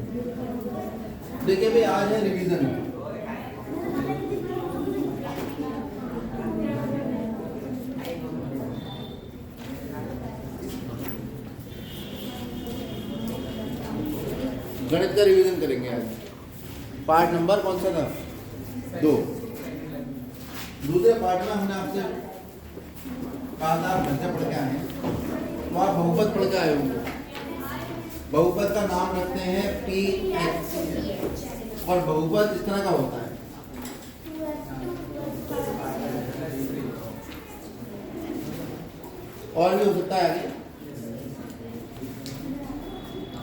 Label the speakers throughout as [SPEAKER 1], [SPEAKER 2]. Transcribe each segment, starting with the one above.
[SPEAKER 1] देखिए भाई, आज है रिवीजन। गणित का रिवीजन करेंगे आज। पार्ट नंबर कौन सा था? 2। दूसरे पार्ट में हमने आपसे कहा था आप घंटे पढ़ के आए हैं, तो आप बहुपद पढ़ के आए होंगे। बहुपद का नाम रखते हैं पी एच, और बहुपद इस तरह का होता है। और भी हो सकता है आगे,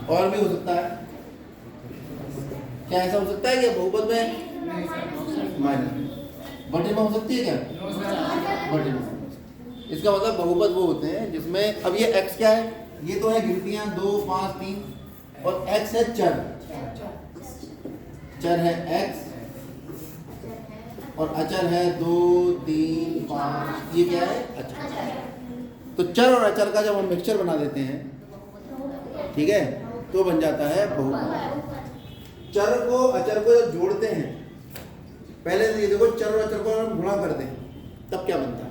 [SPEAKER 1] और भी हो सकता है। क्या ऐसा हो सकता है कि बहुपद में माइनस बटे में हो सकती है? क्या बटे में? इसका मतलब बहुपद वो होते हैं जिसमें, अब ये x क्या है? ये तो है गिनतियां 2, 5, 3, और x है चर। चर है x और अचर है 2, 3, 5। ये क्या है? अचर। तो चर और अचर का जब हम मिक्सचर बना देते हैं, ठीक है, तो बन जाता है बहुपद। चर को अचर को जब जोड़ते हैं, पहले तो ये देखो, चर और अचर को हम गुणा कर दें, तब क्या बनता है?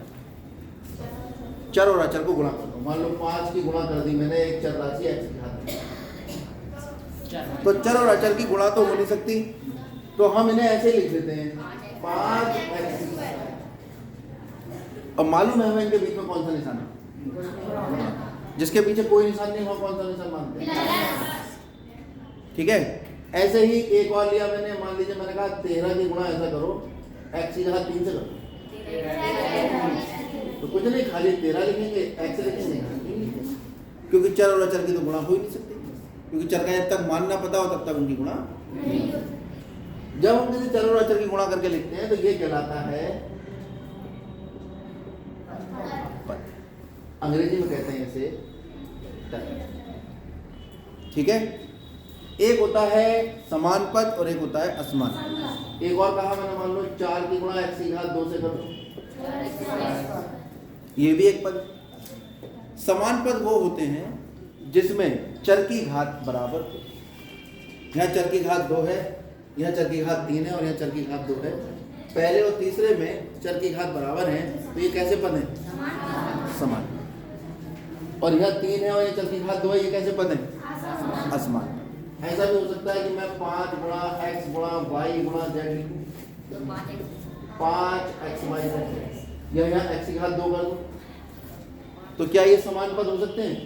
[SPEAKER 1] चर और अचर को गुणा कर दो। मान लो 5 की गुणा कर दी मैंने एक चर राशि x के साथ, तो चर और अचर की गुणा तो हो नहीं सकती, तो हम इन्हें ऐसे लिख देते हैं 5x। अब मालूम है हमें इनके बीच में कौन सा निशान है? जिसके पीछे कोई निशान नहीं हुआ, कौन सा निशान मानते हैं? ठीक है। ऐसे ही एक और लिया मैंने, मान लीजिए मैंने कहा 13 की गुणा ऐसा करो, x की जगह 3 से करो, तो कुछ नहीं, खाली 13 लिखेंगे, x लिखेंगे, क्योंकि चर और अचर की तो गुणा हो ही नहीं सकती, क्योंकि चर का जब तक मानना पता हो तब तक उनकी गुणा नहीं। जब हम किसी चर और अचर की गुणा करके लिखते हैं तो ये कहलाता है पद। अंग्रेजी में कहते हैं इसे टर्म। ठीक है। एक होता है समान पद और एक होता है असमान। एक और कहा मैंने, मान लो 4 की गुणा x की घात 2 से करो, ये भी एक पद। समान पद वो होते हैं जिसमें चर की घात बराबर हो। यहाँ चर की घात 2 है, यहाँ चर की घात 3 है, और यहाँ चर की घात 2 है। पहले और तीसरे में चर की घात बराबर है, तो ये कैसे पद है? समान। और यहाँ 3 है और यहाँ चर की घात 2 है, ये कैसे पद है? असमान। ऐसा भी हो सकता है कि मैं 5 गुणा x गुणा y गुणा z लिखूं, 5x y z, या यहाँ x की घात 2 कर दूं, तो क्या ये समान पद हो सकते हैं?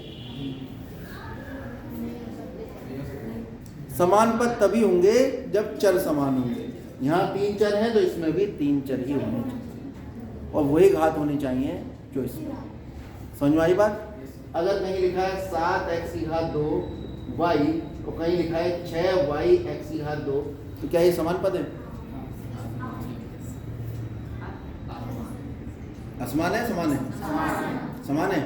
[SPEAKER 1] समान पद तभी होंगे जब चर समान होंगे। यहाँ 3 चर हैं तो इसमें भी 3 चर ही होने चाहिए, और वही घात होनी चाहिए जो इसमें। समझ में आई बात? अगर कहीं लिखा है 7x की घात 2 y, और कहीं लिखा है 6y x की घात 2, तो क्या ये समान पद है? असमान है? समान है? समान है,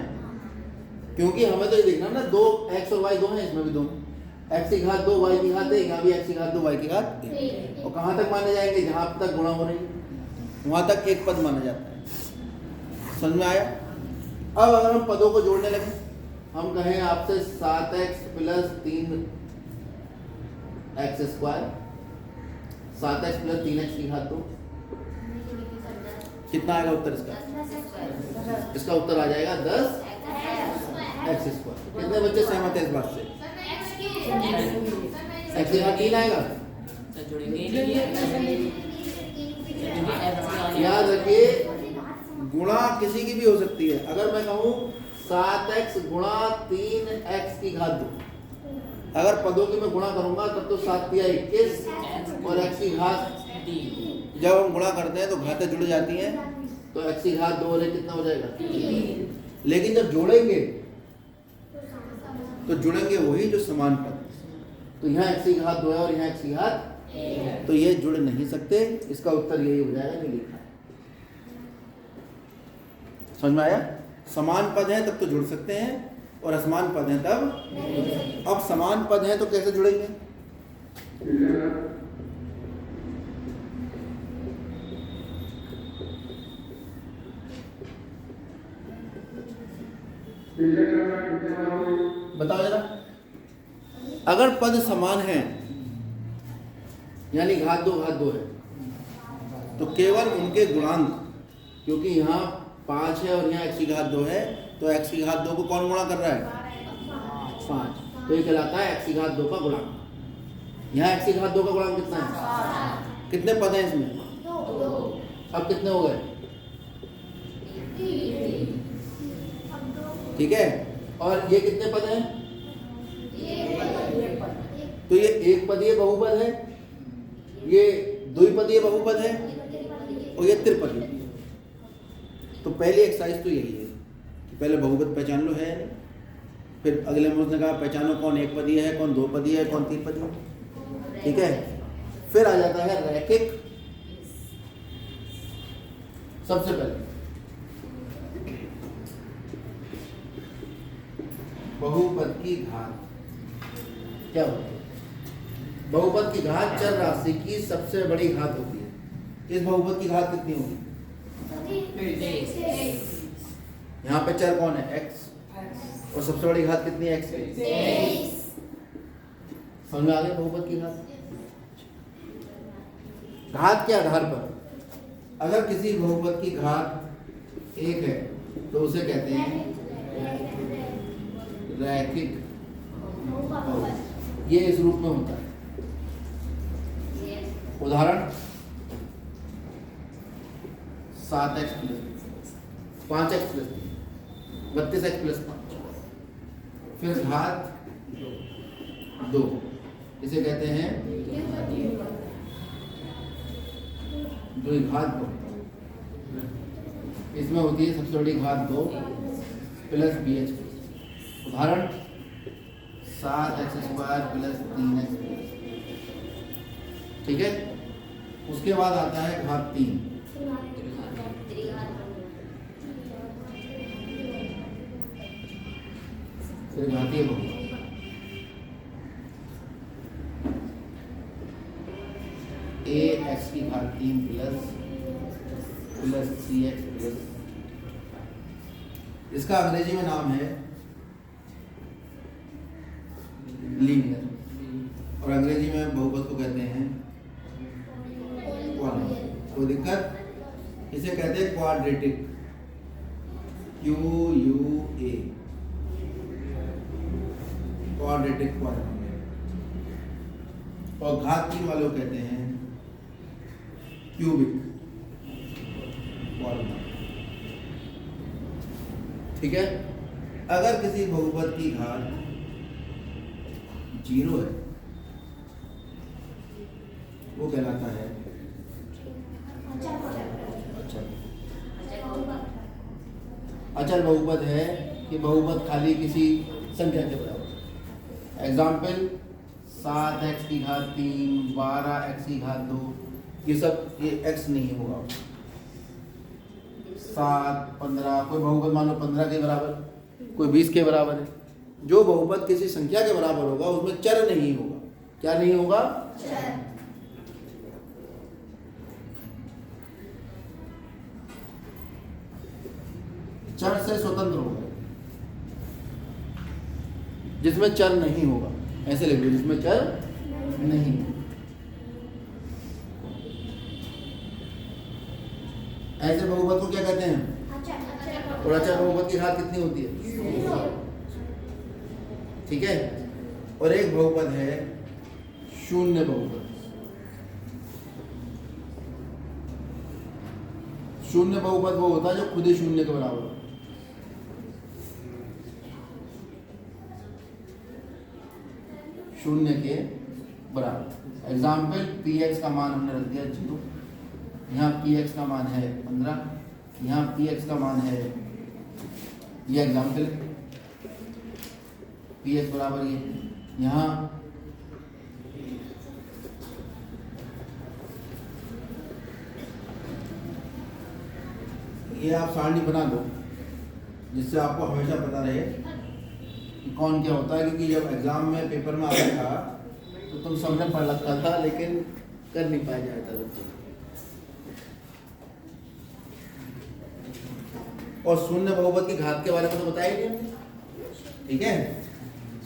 [SPEAKER 1] क्योंकि हमें तो ये देखना ना, 2 x और y 2 हैं, इसमें भी 2, x की घात 2 y की घात 1, यहाँ भी x की घात 2 y की घात 1। और कहाँ तक माने जाएंगे? जहाँ तक गुणा हो रही है वहाँ तक एक पद माना जाता है। समझ में आया? अब अगर हम पदों को जोड़ने लगे, हम कहें आपसे 7x plus 3x square, 7x plus 3x की घात 2, कितना आएगा उत्तर इसका? इसका उत्तर आ जाएगा 10x स्क्वायर। कितने बच्चे सहमत है इस बात से? x की घात 3 आएगा। याद रखिए, गुणा किसी की भी हो सकती है। अगर मैं कहूँ 7x गुणा 3x की घात 2, अगर पदों की मैं गुणा करूंगा तब तो 7 या 21 और x की घात 3। जब हम गुणा करते हैं तो घातें जुड़ जाती हैं, तो x की घात 2 और कितना हो जाएगा? 3। लेकिन जब जोड़ेंगे तो जुड़ेंगे वही जो समान पद। तो यहाँ x की घात 2 है और यहाँ x की घात 1, तो ये जुड़ नहीं सकते। इसका उत्तर यही हो जाएगा जो लिखा है। समझ में आया? समान पद है तब तो जुड़ सकते हैं, और असमान पद है तब। अब समान पद है तो कैसे जुड़ेंगे? बताओ जरा। अगर पद समान है यानी घात दो है, तो केवल उनके गुणांक, क्योंकि यहाँ 5 है और यहाँ x की घात 2 है, तो x की घात 2 को कौन गुणा कर रहा है? 5। तो ये कहलाता है x की घात 2 का गुणांक। यहाँ x की घात 2 का गुणांक कितना है? कितने पद हैं इसमें? 2। अब कितने हो गए? ठीक है, और ये कितने पद हैं? तो ये एक पदीय बहुपद है, ये द्विपदीय बहुपद है और ये त्रिपदीय। तो पहली एक्सरसाइज तो यही है कि पहले बहुपद पहचान लो है, फिर अगले में उसने कहा पहचानो कौन एक पदीय है, कौन दो पदीय है, कौन तीन पदीय है। ठीक है, फिर आ जाता है रैखिक। सबसे पहले बहुपद की घात क्या होती है? बहुपद की घात चर राशि की सबसे बड़ी घात होती है। इस बहुपद की घात कितनी होगी? यहाँ पे चर कौन है? x, और सबसे बड़ी घात कितनी है? x की। समझ में आ गई बहुपद की घात? घात के आधार पर अगर किसी बहुपद की घात 1 है तो उसे कहते हैं रैखिक बहुपद। ये इस रूप में होता है। उदाहरण 7x plus 5x plus 32x plus 5, फिर घात 2, इसे कहते हैं द्विघात बहुपद। इसमें होती है सबसे बड़ी घात 2 प्लस bh। उदाहरण 7x स्क्वायर प्लस 3x। ठीक है, उसके बाद आता है घात 3। फिर घातीय बहुपद ax की घात 3 प्लस cx प्लस, इसका अंग्रेजी में नाम है लीनियर, और अंग्रेजी में बहुपद को कहते हैं क्वाड्रेटिक। कोई दिक्कत? इसे कहते हैं क्वाड्रेटिक, QUA, क्वाड्रेटिक पॉलिनोमियल। और घात 3 वालों कहते हैं क्यूबिक पॉलिनोमियल। ठीक है, अगर किसी बहुपद की घात 0 है वो कहलाता है अचल बहुपद है कि बहुपद खाली किसी संख्या के बराबर। एग्जाम्पल 7x की घात 3, 12x की घात 2, ये सब ये x नहीं होगा। 7, 15, कोई बहुपद मान लो 15 के बराबर, कोई 20 के बराबर है। जो बहुपद किसी संख्या के बराबर होगा उसमें चर नहीं होगा। क्या नहीं होगा? चर से स्वतंत्र होगा, जिसमें चर नहीं होगा। ऐसे लिख लो, जिसमें चर नहीं। ऐसे बहुपद को क्या कहते हैं? और अचर बहुपद की घात कितनी होती है? ठीक है, और एक बहुपद है शून्य बहुपद। शून्य बहुपद वो होता है जो खुद ही शून्य के बराबर हो। शून्य के बराबर। एग्जाम्पल px का मान हमने रख दिया 0, यहाँ px का मान है 15, यहाँ px का मान है, ये एग्जाम्पल px बराबर ये, यहाँ ये आप सारणी बना दो जिससे आपको हमेशा पता रहे कि कौन क्या होता है, क्योंकि जब एग्जाम में पेपर में आता था तो तुम सबने पढ़ रखा था लेकिन कर नहीं पाया जाता बच्चे। और शून्य बहुपद की घात के बारे में तो बताया ही नहीं हमने। ठीक है,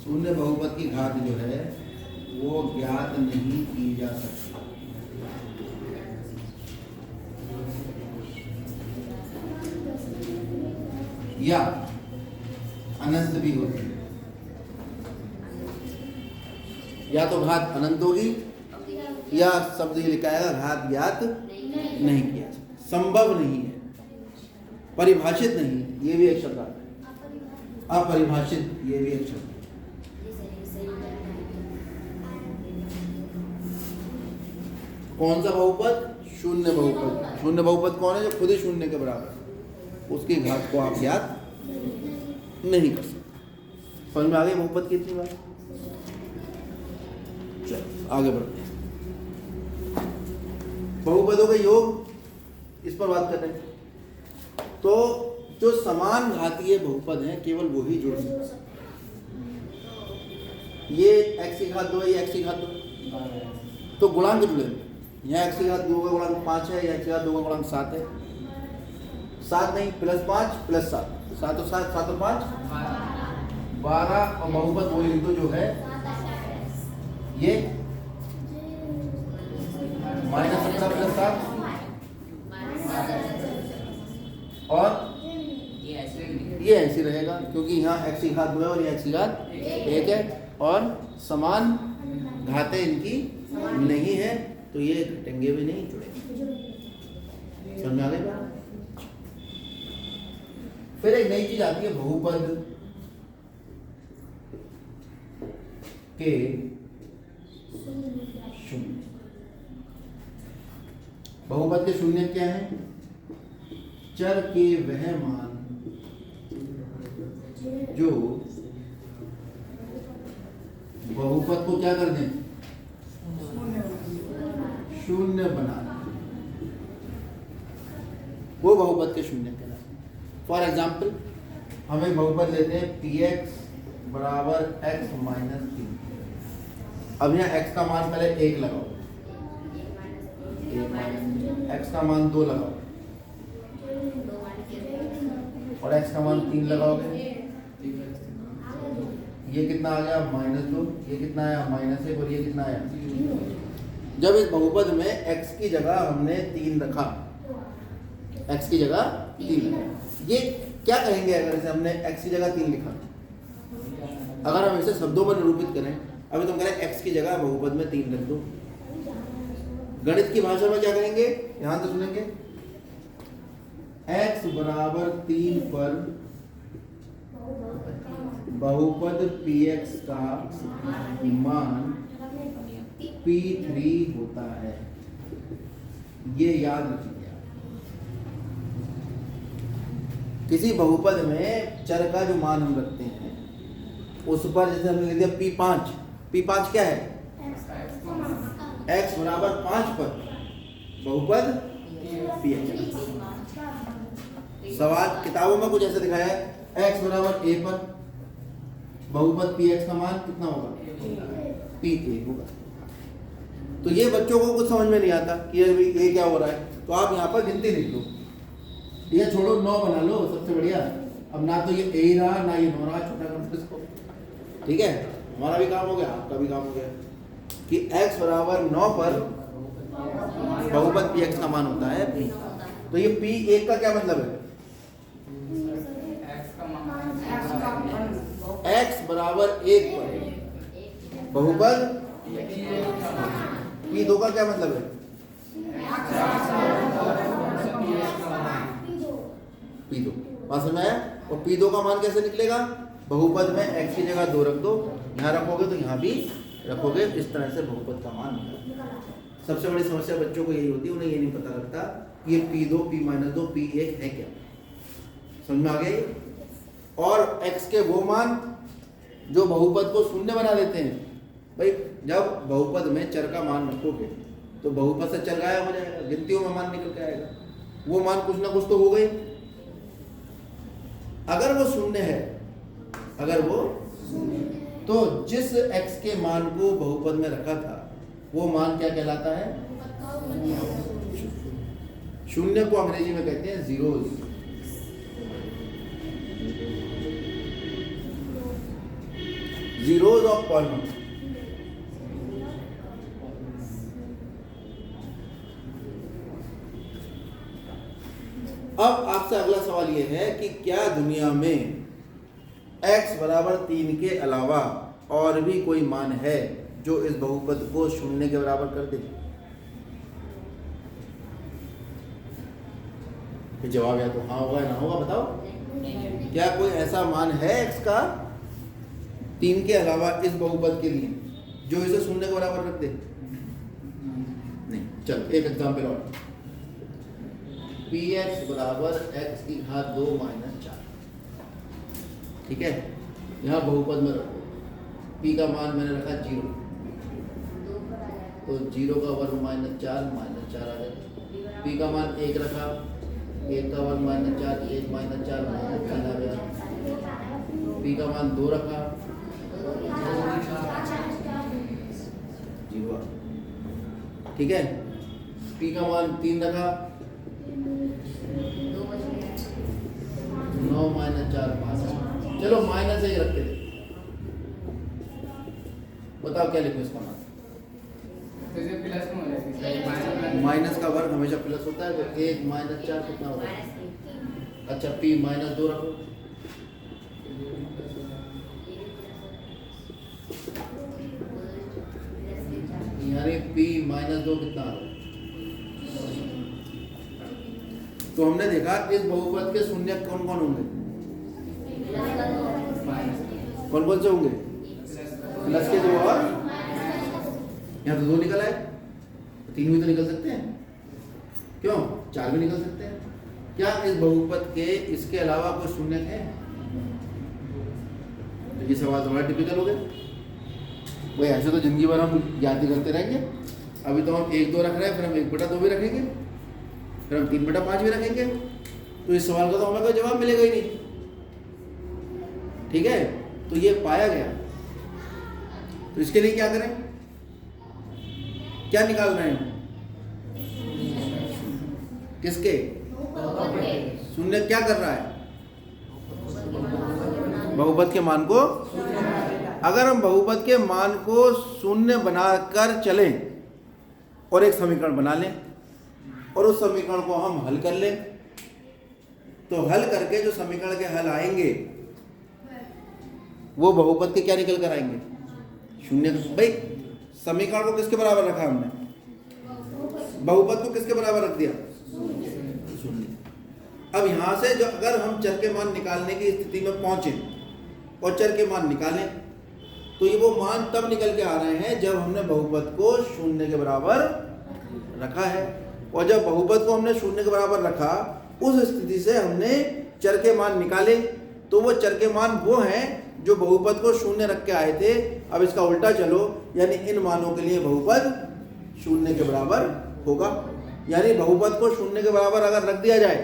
[SPEAKER 1] शून्य बहुपद की घात जो है वो ज्ञात नहीं की जा सकती। या अनंत भी होती है। या तो घात अनंत होगी या शब्द ये लिखा है घात ज्ञात नहीं किया, संभव नहीं है, परिभाषित नहीं है, ये भी एक शब्द आता है। अपरिभाषित, ये भी एक शब्द है। कौन सा बहुपद? शून्य बहुपद। शून्य बहुपद कौन है? जो खुद ही शून्य के बराबर है, उसकी घात को आप ज्ञात नहीं कर सकते। समझ में आ गई बहुपद की इतनी बात? चलो आगे बढ़ते हैं। बहुपदों के योग, इस पर बात कर रहे हैं। तो जो समान घातीय बहुपद हैं केवल वो ही जुड़ सकते हैं। ये x की घात 2 है, ये x की घात 2, तो गुणांक जुड़े। यहाँ x की घात 2 का गुणांक 5 है, यहाँ x की घात 2 का गुणांक 7 है। 7 नहीं, +5 +7, 7 और 7, 7 और 5 12, और बहुपद वो लिख दो जो है ये -17 + 7, और ये ऐसे रहेगा क्योंकि यहाँ x की घात 2 है और ये x की घात 1 है, और समान घातें इनकी नहीं है, तो ये घटेंगे भी नहीं, जुड़ेंगे। समझ में आ गई बात? फिर एक नई चीज आती है बहुपद के शून्य। बहुपद के शून्य क्या है? चर के वह मान जो बहुपद को क्या कर दें? शून्य बना दें, वो बहुपद के शून्य कहलाते हैं। फॉर एग्जाम्पल हम एक बहुपद लेते हैं px बराबर x - 3। अब यहाँ x का मान पहले 1 लगाओ, x का मान 2 लगाओ, और x का मान 3 लगाओगे, ये कितना आ गया? -2, ये कितना आया? -1, और ये कितना आया? जब इस बहुपद में x की जगह हमने 3 रखा, x की जगह 3 रखा, ये क्या कहेंगे अगर इसे हमने x की जगह 3 लिखा? अगर हम इसे शब्दों में निरूपित करें, अभी तुम कह रहे हैं x की जगह बहुपद में 3 रख दो, गणित की भाषा में क्या कहेंगे? ध्यान से सुनेंगे। x बराबर 3 पर बहुपद px का मान p3 होता है, ये याद रखिए। किसी बहुपद में चर का जो मान हम रखते हैं उस पर, जैसे हमने लिख दिया p5, p5 क्या है? x बराबर 5 पर बहुपद px। सवाल किताबों में कुछ ऐसे दिखाया है, x बराबर a पर बहुपद px का मान कितना होगा? p1 होगा। तो ये बच्चों को कुछ समझ में नहीं आता कि ये क्या हो रहा है, तो आप यहाँ पर गिनती लिख लो, ये छोड़ो 9 बना लो, सबसे बढ़िया। अब ना तो ये a ही रहा, ना ये 9 रहा, छोटा कर दो इसको, ठीक है? हमारा भी काम हो गया, आपका भी काम हो गया कि x बराबर 9 पर बहुपद px का मान होता है p। तो ये p1 का क्या मतलब है? x बराबर 1 पर बहुपद p2 का क्या मतलब है? p2 बात समझ में आया? और p2 का मान कैसे निकलेगा? बहुपद में x की जगह 2 रख दो, यहाँ रखोगे तो यहाँ भी रखोगे, इस तरह से बहुपद का मान निकलेगा। सबसे बड़ी समस्या बच्चों को यही होती है, उन्हें ये नहीं पता लगता कि ये p2 p-2 p1 है क्या। समझ में आ गया? और x के वो मान जो बहुपद को शून्य बना देते हैं। भाई जब बहुपद में चर का मान रखोगे तो बहुपद से चर गायब हो जाएगा, गिनतियों में मान निकल के आएगा, वो मान कुछ ना कुछ तो हो गई। अगर वो शून्य है, अगर वो तो जिस x के मान को बहुपद में रखा था वो मान क्या कहलाता है? शून्य को अंग्रेजी में कहते हैं जीरोज। Zeros of polynomial. अब आपसे अगला सवाल ये है कि क्या दुनिया में x बराबर 3 के अलावा और भी कोई मान है जो इस बहुपद को शून्य के बराबर कर दे? फिर जवाब या तो हाँ होगा या ना होगा, बताओ। क्या कोई ऐसा मान है x का 3 के अलावा इस बहुपद के लिए जो इसे शून्य के बराबर रख दे? नहीं। चल एक एग्जाम्पल और, px बराबर x की घात 2 माइनस 4, ठीक है। यहाँ बहुपद में रखो, p का मान मैंने रखा 0, तो 0 का वर्ग माइनस 4 आ जाएगा। p का मान 1 रखा, 1 का वर्ग माइनस 4, 1 माइनस 4 माइनस 3 आ गया। p का मान 2 रखा, 0, ठीक है। p का मान 3 रखा, 9 माइनस 4 5। चलो माइनस ही रखते थे, बताओ क्या लिखो इसका मान? माइनस का वर्ग हमेशा प्लस होता है, तो 1 माइनस 4 कितना होगा? अच्छा p माइनस 2 रखो, यानी p माइनस 2 कितना आ रहा है? तो हमने देखा इस बहुपद के शून्य कौन कौन होंगे? कौन कौन से होंगे? प्लस के 2 और यहाँ तो 2 निकल आए, 3 भी तो निकल सकते हैं, क्यों 4 भी निकल सकते हैं। क्या इस बहुपद के इसके अलावा कोई शून्य है? तो ये सवाल तो बड़ा टिपिकल हो गया भाई। ऐसे तो जिंदगी भर हम याद ही करते रहेंगे। अभी तो हम 1 2 रख रहे हैं, फिर हम 1/2 भी रखेंगे, फिर हम 3/5 भी रखेंगे, तो इस सवाल का तो हमें कोई जवाब मिलेगा ही नहीं, ठीक है। तो ये पाया गया, तो इसके लिए क्या करें? क्या निकाल रहे हैं? किसके? शून्य क्या कर रहा है? बहुपद के मान को। अगर हम बहुपद के मान को शून्य बनाकर चलें और एक समीकरण बना लें और उस समीकरण को हम हल कर लें, तो हल करके जो समीकरण के हल आएंगे वो बहुपद के क्या निकल कर आएंगे? शून्य। भाई समीकरण को किसके बराबर रखा हमने? बहुपद को किसके बराबर रख दिया? शून्य। अब यहां से जो अगर हम चर के मान निकालने की स्थिति में पहुंचे और चर के मान निकालें, तो ये वो मान तब निकल के आ रहे हैं जब हमने बहुपद को शून्य के बराबर रखा है। और जब बहुपद को हमने शून्य के बराबर रखा, उस स्थिति से हमने चर के मान निकाले, तो वो चर के मान वो हैं जो बहुपद को शून्य रख के आए थे। अब इसका उल्टा चलो, यानी इन मानों के लिए बहुपद शून्य के बराबर होगा। यानी बहुपद को शून्य के बराबर अगर रख दिया जाए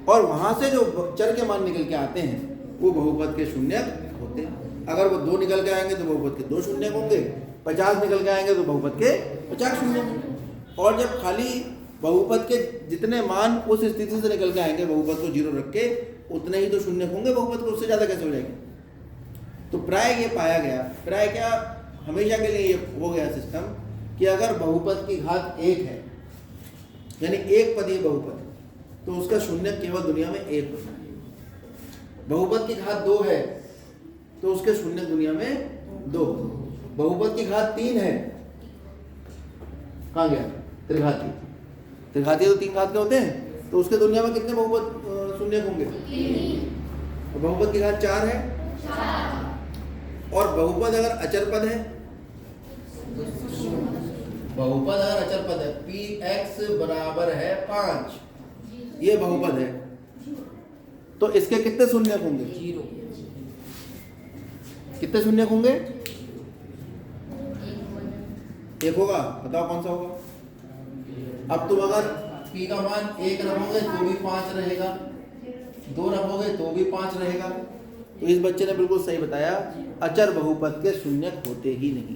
[SPEAKER 1] और वहां से जो चर के मान निकल के आते हैं वो बहुपद के शून्य होते हैं। अगर वो 2 निकल के आएंगे तो बहुपद के 2 शून्य होंगे, 50 निकल के आएंगे तो बहुपद के 50 शून्य होंगे। और जब खाली बहुपद के जितने मान उस स्थिति से निकल के आएंगे बहुपद को 0 रख के, उतने ही तो शून्य होंगे बहुपद को, उससे ज़्यादा कैसे हो जाएंगे? तो प्राय ये पाया गया, प्राय क्या हमेशा के लिए ये हो गया सिस्टम कि अगर बहुपद की घात 1 है, यानी एक पदीय बहुपद, तो उसका शून्य केवल दुनिया में 1 होता है। बहुपद की घात 2 है तो उसके शून्य दुनिया में 2। बहुपद की घात 3 है, कहाँ गया? त्रिघाती। त्रिघाती तो 3 घात के होते हैं, तो उसके दुनिया में कितने बहुपद शून्य होंगे? और बहुपद की घात 4 है, और बहुपद अगर अचर पद है, बहुपद अगर अचर पद है, px बराबर है 5, ये बहुपद है, तो इसके कितने शून्य होंगे? 0। कितने शून्य होंगे? 1 होगा। बताओ कौन सा होगा? अब तुम अगर p का मान 1 रखोगे तो भी 5 रहेगा, 2 रखोगे तो भी 5 रहेगा। तो इस बच्चे ने बिल्कुल सही बताया, अचर बहुपद के शून्य होते ही नहीं,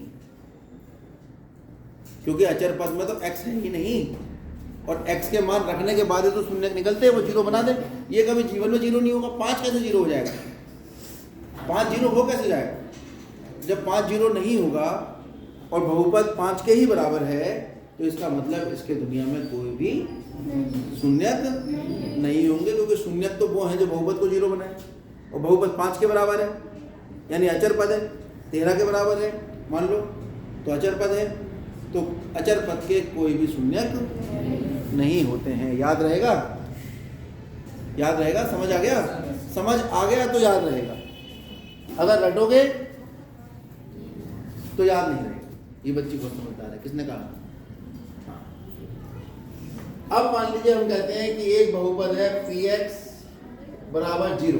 [SPEAKER 1] क्योंकि अचर पद में तो x है ही नहीं, और x के मान रखने के बाद तो शून्य निकलते हैं, वो 0 बना दे। ये कभी जीवन में 0 नहीं होगा। 5 कैसे 0 हो जाएगा? 5 0 हो कैसे जाएगा? जब 5 0 नहीं होगा और बहुपद 5 के ही बराबर है, तो इसका मतलब इसके दुनिया में कोई भी शून्यक नहीं होंगे, क्योंकि शून्यक तो वो हैं जो बहुपद को 0 बनाए, और बहुपद 5 के बराबर है, यानी अचर पद है, 13 के बराबर है मान लो, तो अचर पद है, तो अचर पद के कोई भी शून्यक नहीं होते हैं। याद रहेगा? याद रहेगा? समझ आ गया? समझ आ गया तो याद रहेगा, अगर रटोगे तो याद नहीं रहेगा। ये बच्ची बहुत समझदार है। किसने कहा? हाँ। अब मान लीजिए हम कहते हैं कि एक बहुपद है px बराबर 0,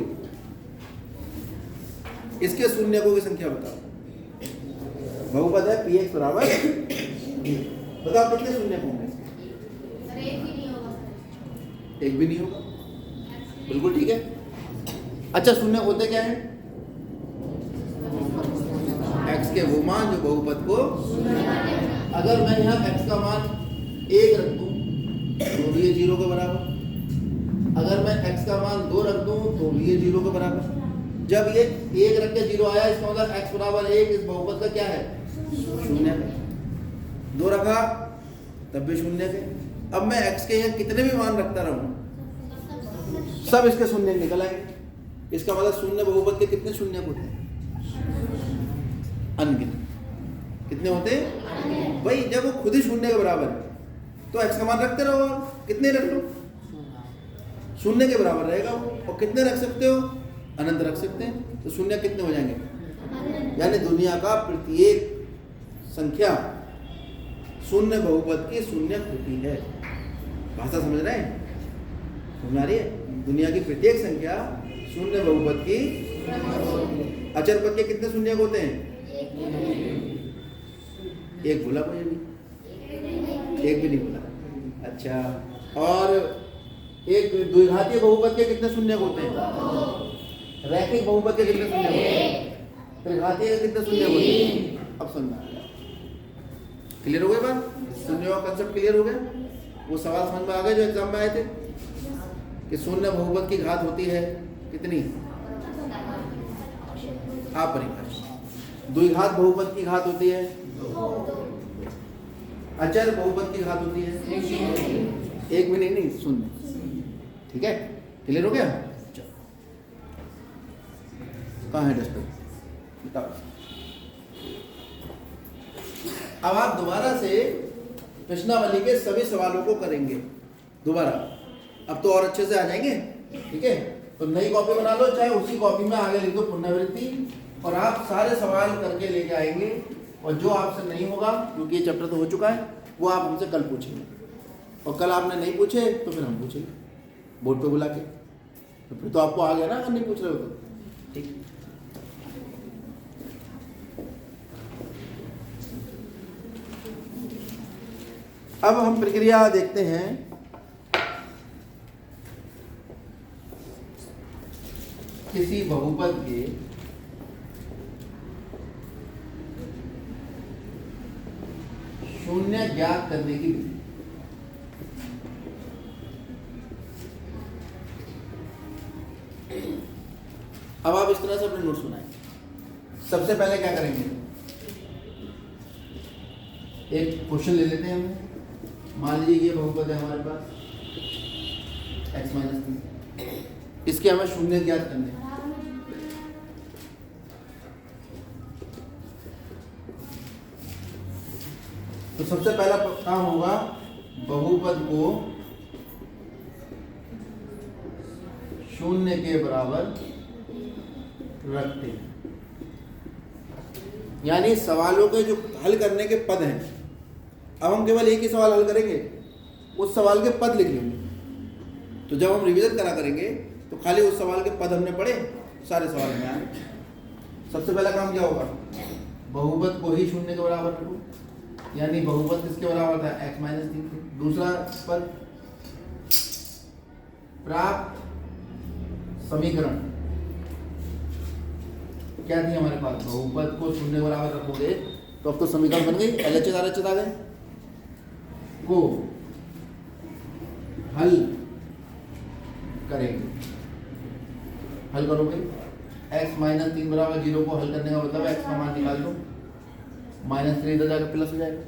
[SPEAKER 1] इसके शून्यकों की संख्या बताओ। बहुपद है px बराबर, बताओ कितने शून्यक होंगे? एक भी नहीं होगा। बिल्कुल ठीक है। अच्छा, शून्य होते क्या है? x के वो मान जो बहुपद को, अगर मैं यहाँ x का मान 1 रख दूं तो भी ये 0 के बराबर, अगर मैं x का मान 2 रख दूं तो भी ये 0 के बराबर। जब ये 1 रख के 0 आया, इसका मतलब x बराबर 1 इस बहुपद का क्या है? शून्य है। 2 रखा तब भी शून्य है। अब मैं x के यहाँ कितने भी मान रखता रहूं, सब इसके शून्य निकल आएंगे। इसका मतलब शून्य बहुपद के कितने शून्य होते हैं? अनगिनत। कितने होते हैं भाई? जब वो खुद ही शून्य के बराबर है तो x का मान रखते रहो, कितने रख लो, शून्य के बराबर रहेगा वो। और कितने रख सकते हो? अनंत रख सकते हैं। तो शून्य कितने हो जाएंगे? यानी दुनिया का प्रत्येक संख्या शून्य बहुपद की शून्य होती है। भाषा समझ रहे हैं? समझ आ रही है? दुनिया की प्रत्येक संख्या शून्य बहुपद की। अचर पद के कितने शून्य होते हैं? एक बोला मुझे भी, एक भी नहीं बोला। अच्छा, और एक द्विघातीय बहुपद के कितने शून्य होते हैं? रैखिक बहुपद के कितने शून्य होते हैं? त्रिघातीय के कितने शून्य होते हैं? अब सुनना, क्लियर हो गई बात? शून्य का कंसेप्ट क्लियर हो गया? वो सवाल समझ में आ गए जो एग्जाम में आए थे कि शून्य बहुपद की घात होती है कितनी? आप परिभाषा। द्विघात बहुपद की घात होती है 2। अचर बहुपद की घात होती है 1 भी नहीं, शून्य। ठीक है, क्लियर हो गया? कहाँ है डस्टर? बताओ। अब आप दोबारा से प्रश्नावली के सभी सवालों को करेंगे दोबारा। अब तो और अच्छे से आ जाएंगे। ठीक है, तो नई कॉपी बना लो, चाहे उसी कॉपी में आगे लिख दो पुनरावृत्ति, और आप सारे सवाल करके लेके आएंगे। और जो आपसे नहीं होगा, क्योंकि ये चैप्टर तो हो चुका है, वो आप हमसे कल पूछेंगे, और कल आपने नहीं पूछे तो फिर हम पूछेंगे बोर्ड पे बुला के। तो फिर तो आपको आ गया ना, अगर नहीं पूछ रहे हो तो। ठीक, अब हम प्रक्रिया देखते हैं। किसी बहुपद के शून्य ज्ञात करने की विधि। अब आप इस तरह से अपने नोट सुनाएं। सबसे पहले क्या करेंगे? एक क्वेश्चन ले लेते हैं हम। मान लीजिए ये बहुपद है हमारे पास x-3, इसके हमें शून्य ज्ञात करने हैं। तो सबसे पहला काम होगा, बहुपद को शून्य के बराबर रखते हैं। यानी सवालों के जो हल करने के पद हैं, अब हम केवल एक ही सवाल हल करेंगे, उस सवाल के पद लिख लेंगे। तो जब हम रिवीजन करा करेंगे तो खाली उस सवाल के पद हमने पढ़े, सारे सवाल में आए। सबसे पहला काम क्या होगा? बहुपद को ही शून्य के बराबर रखो, यानी बहुपद किसके बराबर था? x-3। दूसरा पद, प्राप्त समीकरण क्या थी हमारे पास? बहुपद को शून्य के बराबर रखोगे तो अब तो समीकरण बन गई। LHS RHS आ गए, को हल करेंगे। हल करोगे, x-3 बराबर 0 को हल करने का मतलब है x का मान निकाल दो, -3 इधर जाकर प्लस हो जाएगा,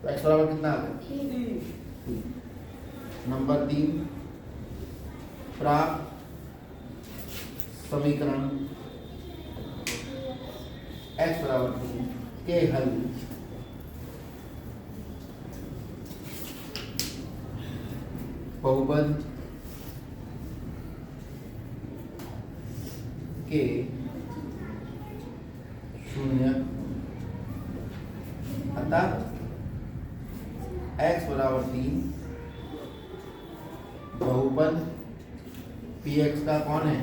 [SPEAKER 1] तो x बराबर कितना आ गया? नंबर 3 प्राप्त समीकरण x बराबर 3 के हल बहुपद के शून्य अतः x बराबर 3 बहुपद px का कौन है